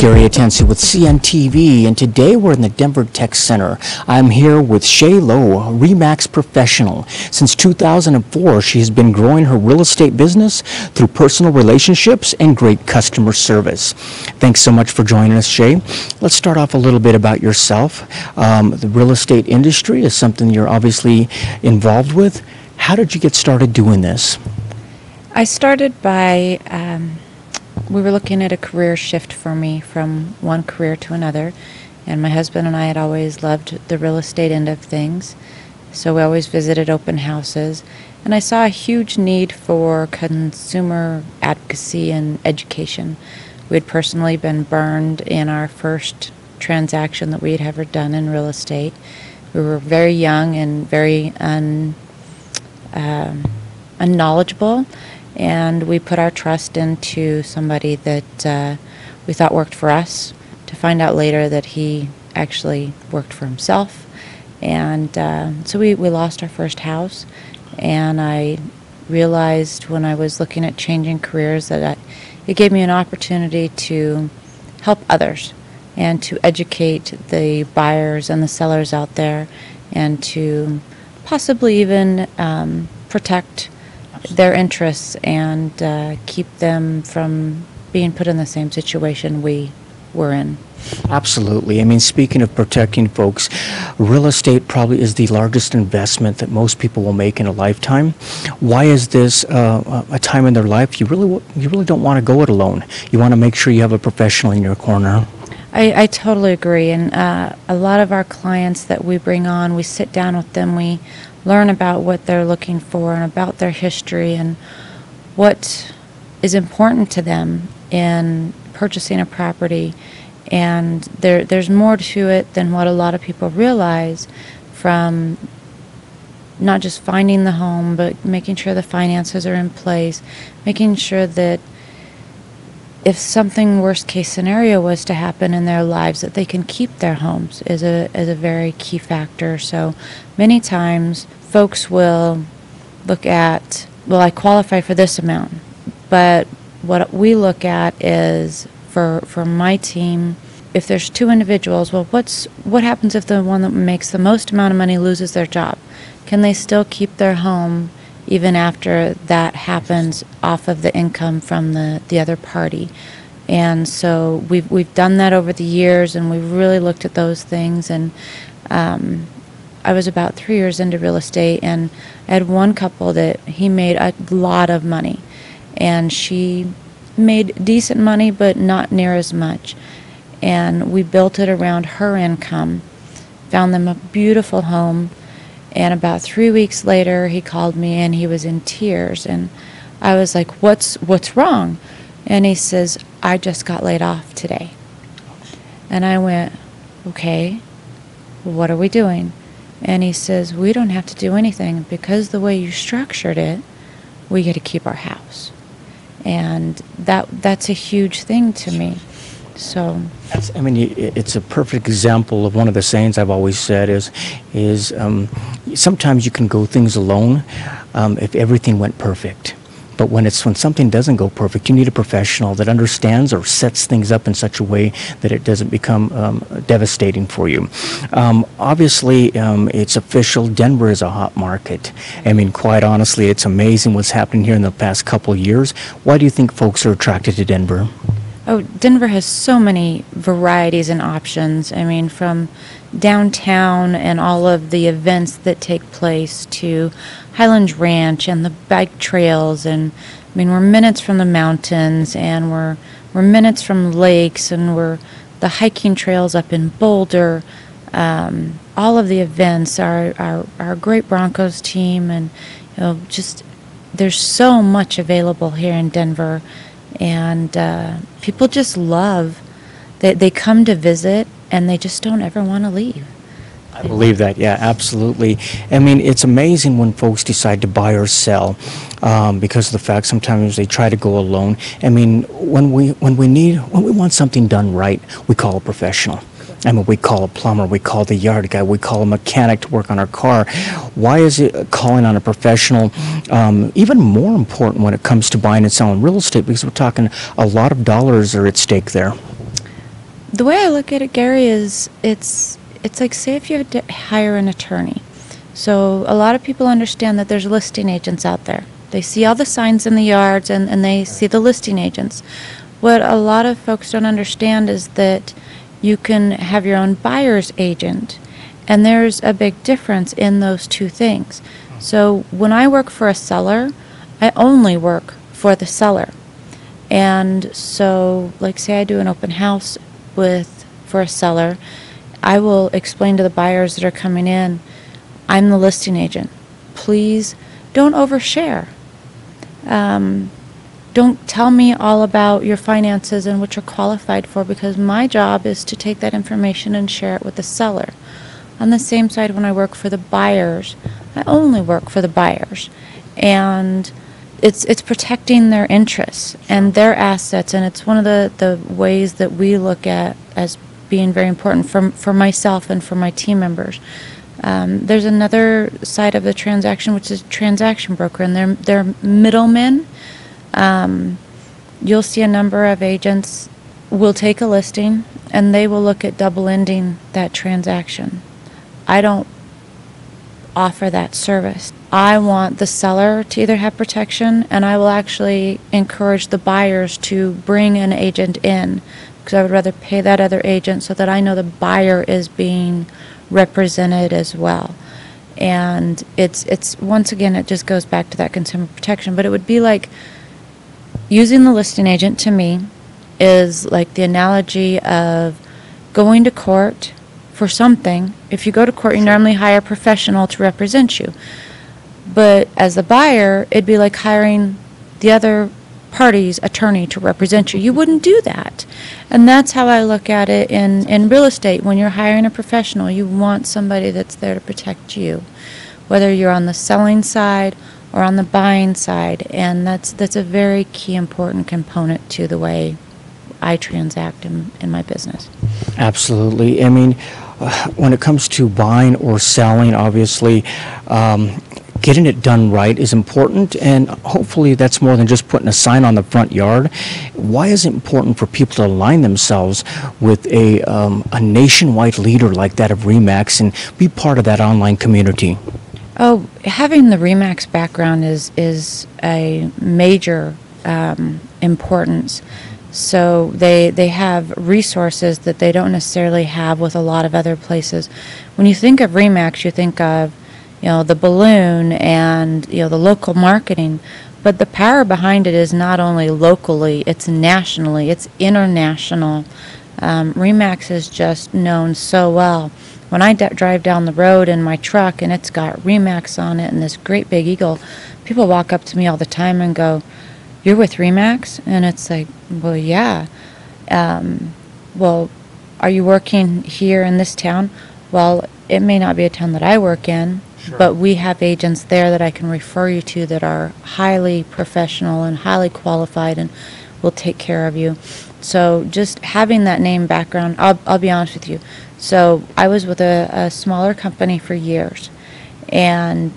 Gary Atensi with CNTV, and today we're in the Denver Tech Center. I'm here with SHAYLOWE, a RE/MAX professional. Since 2004, she has been growing her real estate business through personal relationships and great customer service. Thanks so much for joining us, Shay. Let's start off a little bit about yourself. The real estate industry is something you're obviously involved with. How did you get started doing this? I started by, we were looking at a career shift for me from one career to another, and my husband and I had always loved the real estate end of things, so we always visited open houses, and I saw a huge need for consumer advocacy and education. We had personally been burned in our first transaction that we had ever done in real estate. We were very young and very unknowledgeable, and we put our trust into somebody that we thought worked for us, to find out later that he actually worked for himself. And so we lost our first house, and I realized when I was looking at changing careers that it gave me an opportunity to help others and to educate the buyers and the sellers out there, and to possibly even protect their interests and keep them from being put in the same situation we were in. Absolutely. I mean, speaking of protecting folks, real estate probably is the largest investment that most people will make in a lifetime. Why is this a time in their life you really don't want to go it alone? You want to make sure you have a professional in your corner. I totally agree, and a lot of our clients that we bring on, we sit down with them, we learn about what they're looking for and about their history and what is important to them in purchasing a property. And there's more to it than what a lot of people realize, from not just finding the home, but making sure the finances are in place, making sure that if something worst case scenario was to happen in their lives, that they can keep their homes is a very key factor. So many times folks will look at, well, I qualify for this amount, but what we look at is, for my team, if there's two individuals, well, what happens if the one that makes the most amount of money loses their job? Can they still keep their home even after that happens off of the income from the other party? And so we've done that over the years, and we've really looked at those things. And I was about 3 years into real estate, and I had one couple that he made a lot of money, and she made decent money but not near as much. And we built it around her income, found them a beautiful home. And about 3 weeks later, he called me and he was in tears. And I was like, what's wrong? And he says, I just got laid off today. And I went, okay, what are we doing? And he says, we don't have to do anything, because the way you structured it, we get to keep our house. And that's a huge thing to me. So I mean, it's a perfect example of one of the sayings I've always said is sometimes you can go things alone if everything went perfect. But when something doesn't go perfect, you need a professional that understands or sets things up in such a way that it doesn't become devastating for you. Obviously, it's official. Denver is a hot market. I mean, quite honestly, it's amazing what's happening here in the past couple of years. Why do you think folks are attracted to Denver? Oh, Denver has so many varieties and options. I mean, from downtown and all of the events that take place to Highlands Ranch and the bike trails. And I mean, we're minutes from the mountains, and we're minutes from lakes, and we're the hiking trails up in Boulder. All of the events, our great Broncos team, and just there's so much available here in Denver. And people just love that they come to visit, and they just don't ever want to leave. I believe that, yeah, absolutely. I mean, it's amazing when folks decide to buy or sell because of the fact sometimes they try to go alone. I mean, when we want something done right, we call a professional. I mean, we call a plumber, we call the yard guy, we call a mechanic to work on our car. Why is it calling on a professional even more important when it comes to buying and selling real estate? Because we're talking a lot of dollars are at stake there. The way I look at it, Gary, is it's like, say if you have to hire an attorney. So a lot of people understand that there's listing agents out there. They see all the signs in the yards and they see the listing agents. What a lot of folks don't understand is that you can have your own buyer's agent, and there's a big difference in those two things. So when I work for a seller, I only work for the seller. And so, like, say I do an open house for a seller, I will explain to the buyers that are coming in, I'm the listing agent. Please don't overshare. Don't tell me all about your finances and what you're qualified for, because my job is to take that information and share it with the seller. On the same side, when I work for the buyers, I only work for the buyers. And it's protecting their interests and their assets, and it's one of the ways that we look at as being very important for myself and for my team members. There's another side of the transaction, which is transaction broker, and they're middlemen. You'll see a number of agents will take a listing and they will look at double-ending that transaction. I don't offer that service. I want the seller to either have protection, and I will actually encourage the buyers to bring an agent in, because I would rather pay that other agent so that I know the buyer is being represented as well. And it's once again, it just goes back to that consumer protection. But it would be like using the listing agent, to me, is like the analogy of going to court for something. If you go to court, you normally hire a professional to represent you. But as the buyer, it'd be like hiring the other party's attorney to represent you. You wouldn't do that. And that's how I look at it in real estate. When you're hiring a professional, you want somebody that's there to protect you, whether you're on the selling side or on the buying side. And that's a very key important component to the way I transact in my business. Absolutely. I mean, when it comes to buying or selling, obviously, getting it done right is important, and hopefully that's more than just putting a sign on the front yard. Why is it important for people to align themselves with a nationwide leader like that of RE/MAX and be part of that online community? Oh, having the RE/MAX background is a major importance. So they have resources that they don't necessarily have with a lot of other places. When you think of RE/MAX, you think of, the balloon and, the local marketing. But the power behind it is not only locally, it's nationally, it's international. RE/MAX is just known so well. When I drive down the road in my truck and it's got RE/MAX on it and this great big eagle, people walk up to me all the time and go, "You're with RE/MAX?" And it's like, well, yeah. Well, are you working here in this town? Well, it may not be a town that I work in, sure, but we have agents there that I can refer you to that are highly professional and highly qualified and will take care of you. So just having that name background, I'll be honest with you. So I was with a smaller company for years, and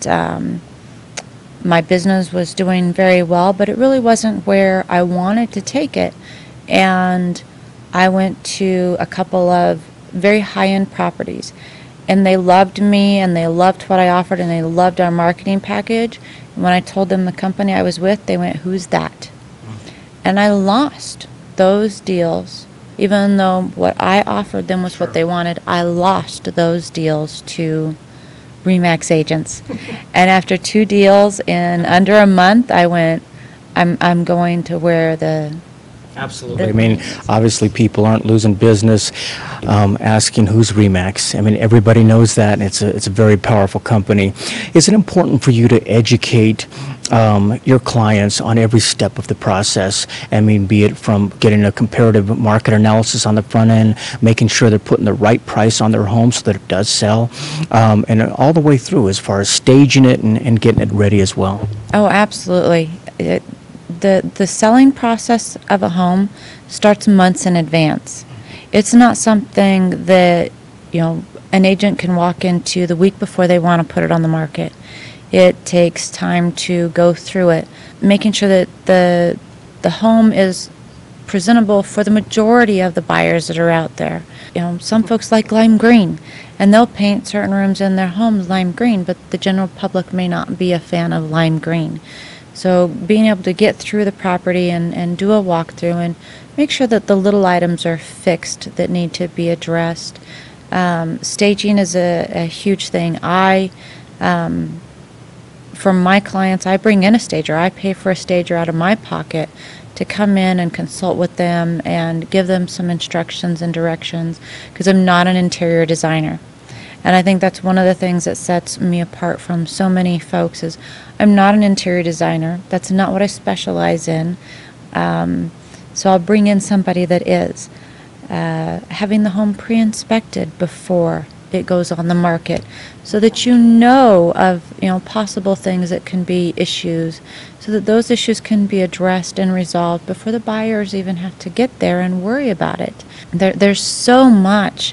my business was doing very well, but it really wasn't where I wanted to take it. And I went to a couple of very high-end properties, and they loved me, and they loved what I offered, and they loved our marketing package. And when I told them the company I was with, they went, "Who's that?" And I lost those deals. Even though what I offered them was what they wanted, I lost those deals to RE/MAX agents. And after 2 deals in under a month, I went, I'm going to where the... Absolutely. I mean, obviously people aren't losing business asking who's RE/MAX. I mean, everybody knows that, and it's a very powerful company. Is it important for you to educate your clients on every step of the process? I mean, be it from getting a comparative market analysis on the front end, making sure they're putting the right price on their home so that it does sell, and all the way through as far as staging it and getting it ready as well. Oh, absolutely. The selling process of a home starts months in advance. It's not something that, an agent can walk into the week before they want to put it on the market. It takes time to go through it, making sure that the home is presentable for the majority of the buyers that are out there. You know, some folks like lime green, and they'll paint certain rooms in their homes lime green, but the general public may not be a fan of lime green. So being able to get through the property and do a walkthrough and make sure that the little items are fixed that need to be addressed. Staging is a huge thing. For my clients, I bring in a stager. I pay for a stager out of my pocket to come in and consult with them and give them some instructions and directions, because I'm not an interior designer. And I think that's one of the things that sets me apart from so many folks is I'm not an interior designer. That's not what I specialize in. So I'll bring in somebody that is. Having the home pre-inspected before it goes on the market, so that you know of possible things that can be issues, so that those issues can be addressed and resolved before the buyers even have to get there and worry about it. There's so much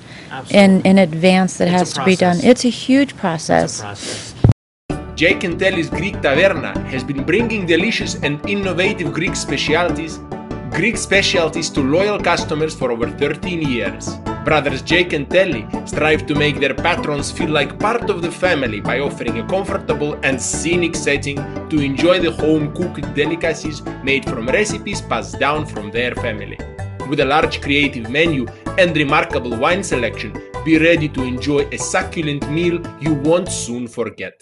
in advance that has to be done. It's a huge process. Jake and Telly's Greek Taverna has been bringing delicious and innovative Greek specialties to loyal customers for over 13 years. Brothers Jake and Telly strive to make their patrons feel like part of the family by offering a comfortable and scenic setting to enjoy the home-cooked delicacies made from recipes passed down from their family. With a large creative menu and remarkable wine selection, be ready to enjoy a succulent meal you won't soon forget.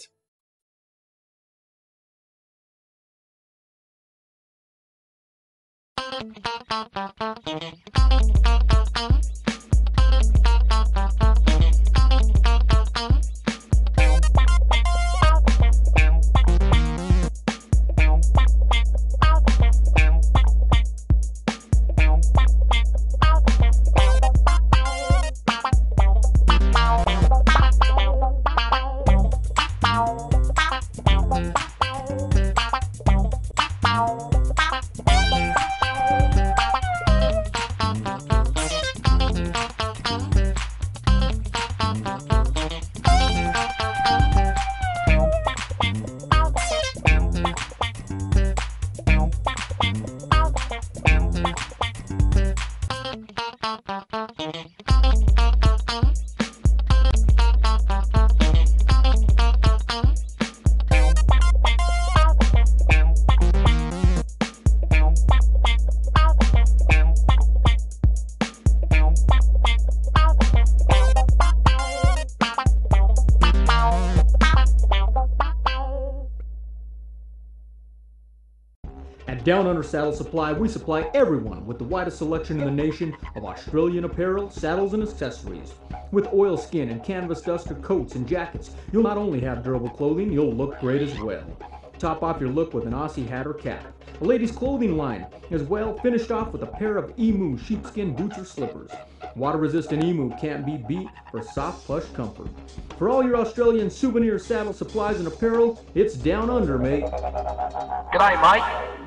At Down Under Saddle Supply, we supply everyone with the widest selection in the nation of Australian apparel, saddles, and accessories. With oilskin and canvas duster coats and jackets, you'll not only have durable clothing, you'll look great as well. Top off your look with an Aussie hat or cap. A ladies' clothing line as well, finished off with a pair of emu sheepskin boots or slippers. Water-resistant emu can't be beat for soft, plush comfort. For all your Australian souvenir saddle supplies and apparel, it's Down Under, mate. G'day, mate.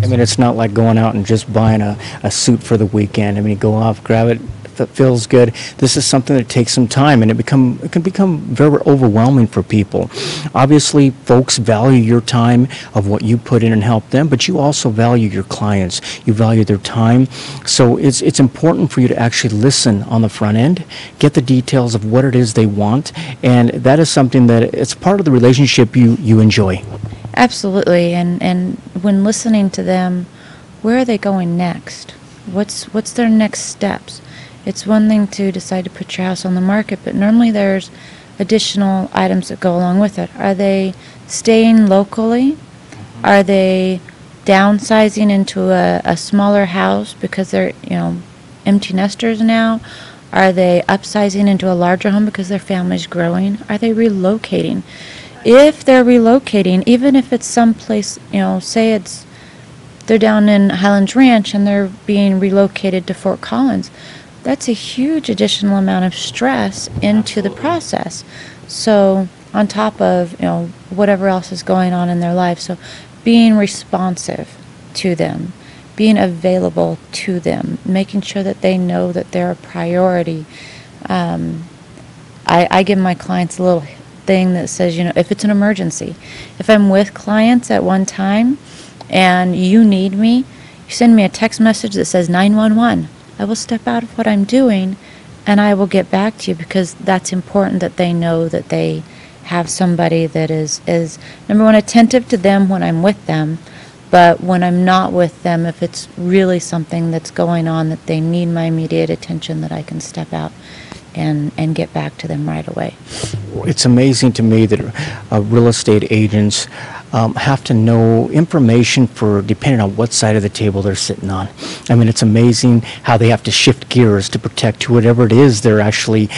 I mean, it's not like going out and just buying a suit for the weekend. I mean, go off, grab it, if it feels good. This is something that takes some time, and it can become very overwhelming for people. Obviously, folks value your time of what you put in and help them, but you also value your clients. You value their time. So it's important for you to actually listen on the front end, get the details of what it is they want, and that is something that it's part of the relationship you enjoy. Absolutely, and when listening to them, where are they going next? What's their next steps? It's one thing to decide to put your house on the market, but normally there's additional items that go along with it. Are they staying locally? Are they downsizing into a smaller house because they're empty nesters now? Are they upsizing into a larger home because their family's growing? Are they relocating? If they're relocating, even if it's someplace, say they're down in Highlands Ranch and they're being relocated to Fort Collins, that's a huge additional amount of stress into the process. So on top of, whatever else is going on in their life. So being responsive to them, being available to them, making sure that they know that they're a priority. I give my clients a little thing that says, if it's an emergency. If I'm with clients at one time and you need me, you send me a text message that says 911. I will step out of what I'm doing and I will get back to you, because that's important that they know that they have somebody that is number one, attentive to them when I'm with them, but when I'm not with them, if it's really something that's going on that they need my immediate attention, that I can step out and get back to them right away. It's amazing to me that real estate agents have to know information for depending on what side of the table they're sitting on. I mean, it's amazing how they have to shift gears to protect whatever it is they're actually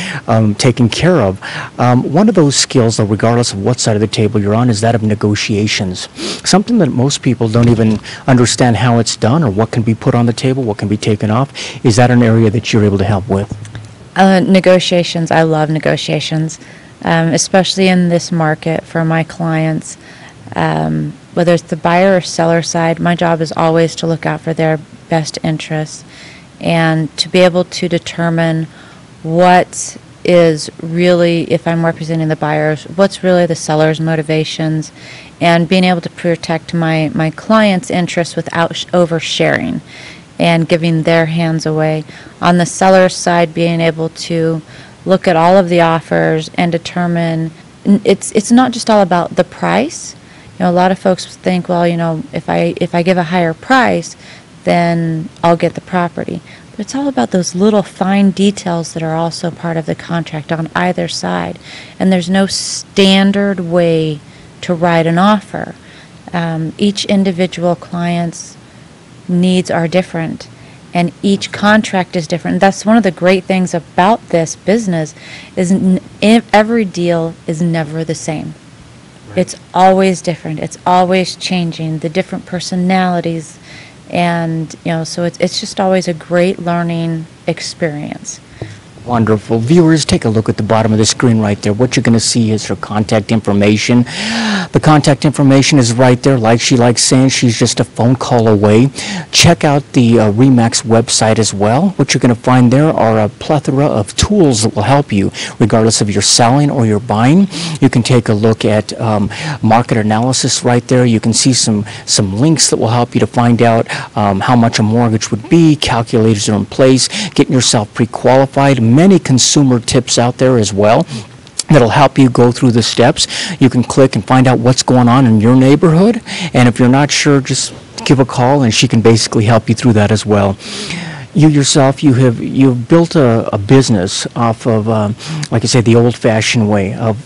taking care of. One of those skills, though, regardless of what side of the table you're on, is that of negotiations. Something that most people don't even understand how it's done or what can be put on the table, what can be taken off. Is that an area that you're able to help with? Negotiations, I love negotiations, especially in this market for my clients. Whether it's the buyer or seller side, my job is always to look out for their best interests and to be able to determine what is really, if I'm representing the buyers, what's really the seller's motivations, and being able to protect my client's interests without oversharing and giving their hands away. On the seller's side, being able to look at all of the offers and determine, it's not just all about the price. You know, a lot of folks think, well, you know, if I give a higher price, then I'll get the property. But it's all about those little fine details that are also part of the contract on either side. And there's no standard way to write an offer. Each individual client's needs are different, and each contract is different. That's one of the great things about this business, is every deal is never the same. Right. It's always different. It's always changing, the different personalities, and you know, so it's just always a great learning experience. Wonderful. Viewers, take a look at the bottom of the screen right there. What you're going to see is her contact information. The contact information is right there. Like she likes saying, she's just a phone call away. Check out the RE/MAX website as well. What you're going to find there are a plethora of tools that will help you, regardless of your selling or your buying. You can take a look at market analysis right there. You can see some links that will help you to find out how much a mortgage would be. Calculators are in place. Getting yourself pre-qualified. Many consumer tips out there as well that'll help you go through the steps. You can click and find out what's going on in your neighborhood, and if you're not sure, just give a call and she can basically help you through that as well. You yourself, you've built a business off of, like I say, the old-fashioned way of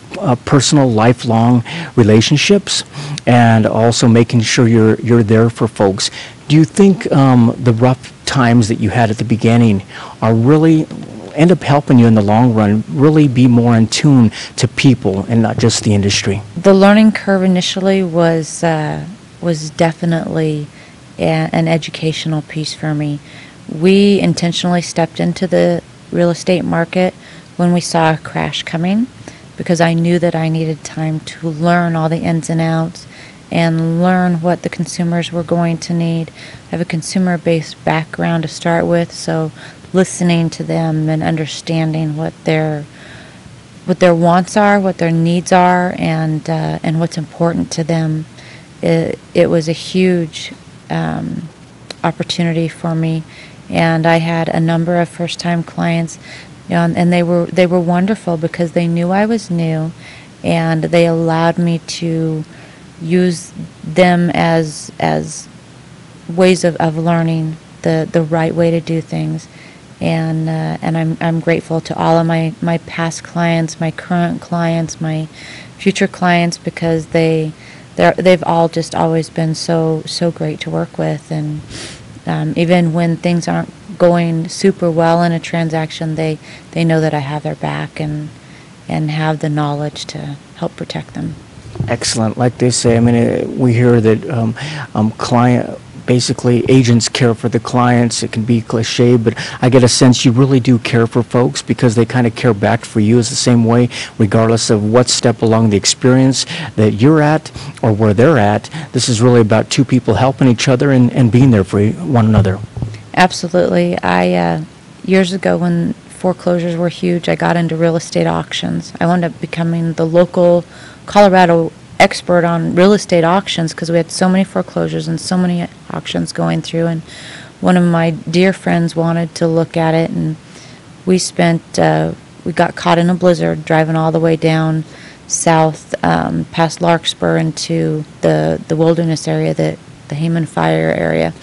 personal, lifelong relationships, and also making sure you're there for folks. Do you think the rough times that you had at the beginning are really end up helping you in the long run, really be more in tune to people and not just the industry? The learning curve initially was definitely an educational piece for me. We intentionally stepped into the real estate market when we saw a crash coming, because I knew that I needed time to learn all the ins and outs and learn what the consumers were going to need. I have a consumer-based background to start with, so listening to them and understanding what their wants are, what their needs are, and what's important to them. It was a huge opportunity for me, and I had a number of first-time clients, you know, and they were wonderful because they knew I was new, and they allowed me to use them as ways of learning the right way to do things. And I'm grateful to all of my past clients, my current clients, my future clients, because they've all just always been so great to work with. And even when things aren't going super well in a transaction, they know that I have their back and have the knowledge to help protect them. Excellent. Like they say, I mean, we hear that basically agents care for the clients. It can be cliche, but I get a sense you really do care for folks, because they kind of care back for you as the same way, regardless of what step along the experience that you're at or where they're at. This is really about two people helping each other and being there for one another. Absolutely. Years ago, when foreclosures were huge, I got into real estate auctions. I wound up becoming the local Colorado expert on real estate auctions because we had so many foreclosures and so many auctions going through. And one of my dear friends wanted to look at it, and we got caught in a blizzard driving all the way down south past Larkspur into the wilderness area, the Hayman Fire area.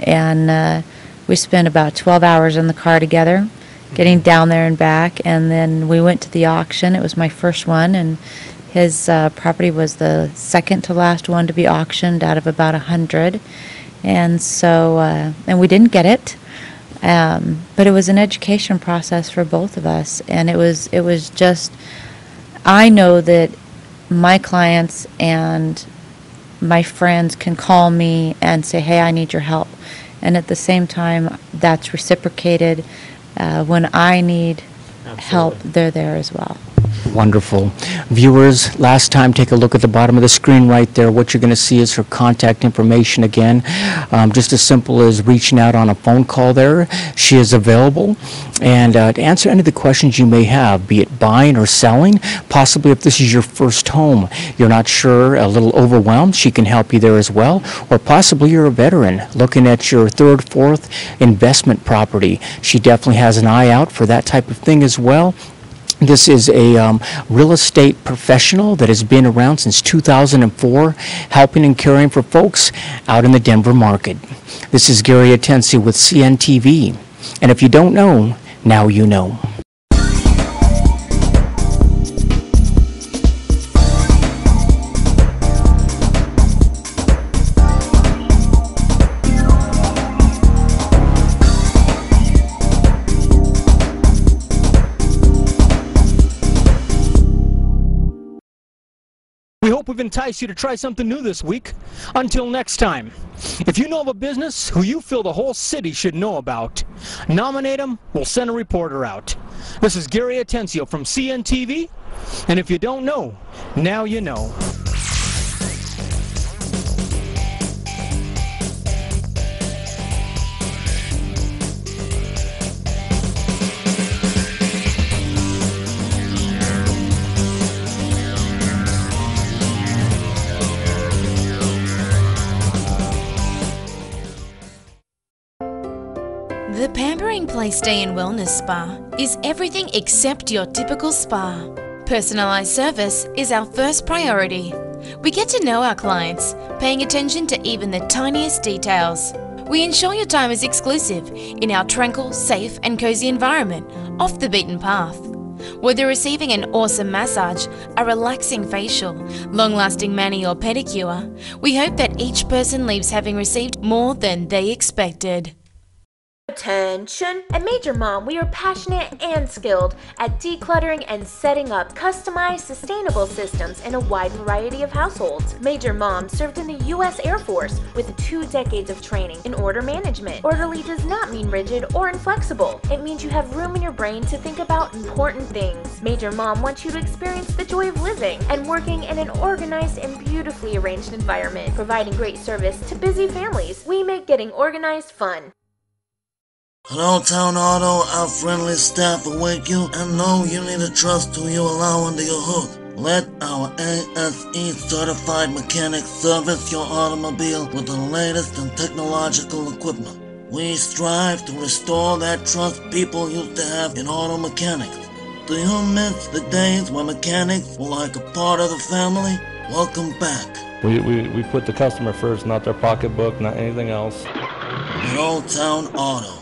And we spent about 12 hours in the car together, getting down there and back. And then we went to the auction. It was my first one, and his property was the second to last one to be auctioned out of about 100. And so, and we didn't get it. But it was an education process for both of us. And it was just, I know that my clients and my friends can call me and say, hey, I need your help. And at the same time, that's reciprocated. When I need help, they're there as well. Wonderful. Viewers, last time, take a look at the bottom of the screen right there. What you're going to see is her contact information again. Just as simple as reaching out on a phone call there. She is available. And to answer any of the questions you may have, be it buying or selling, possibly if this is your first home, you're not sure, a little overwhelmed, she can help you there as well. Or possibly you're a veteran looking at your third, fourth investment property. She definitely has an eye out for that type of thing as well. This is a real estate professional that has been around since 2004, helping and caring for folks out in the Denver market. This is Gary Atencio with CNTV. And if you don't know, now you know. We hope we've enticed you to try something new this week. Until next time, if you know of a business who you feel the whole city should know about, nominate them, we'll send a reporter out. This is Gary Atencio from CNTV, and if you don't know, now you know. The Pampering Place Day and Wellness Spa is everything except your typical spa. Personalized service is our first priority. We get to know our clients, paying attention to even the tiniest details. We ensure your time is exclusive in our tranquil, safe and cozy environment off the beaten path. Whether receiving an awesome massage, a relaxing facial, long-lasting mani or pedicure, we hope that each person leaves having received more than they expected. Attention! At Major Mom, we are passionate and skilled at decluttering and setting up customized, sustainable systems in a wide variety of households. Major Mom served in the U.S. Air Force with 2 decades of training in order management. Orderly does not mean rigid or inflexible. It means you have room in your brain to think about important things. Major Mom wants you to experience the joy of living and working in an organized and beautifully arranged environment. Providing great service to busy families, we make getting organized fun. Hello, Town Auto, our friendly staff awake you and know you need to trust who you allow under your hood. Let our ASE certified mechanics service your automobile with the latest in technological equipment. We strive to restore that trust people used to have in auto mechanics. Do you miss the days when mechanics were like a part of the family? Welcome back. We put the customer first, not their pocketbook, not anything else. At Old Town Auto.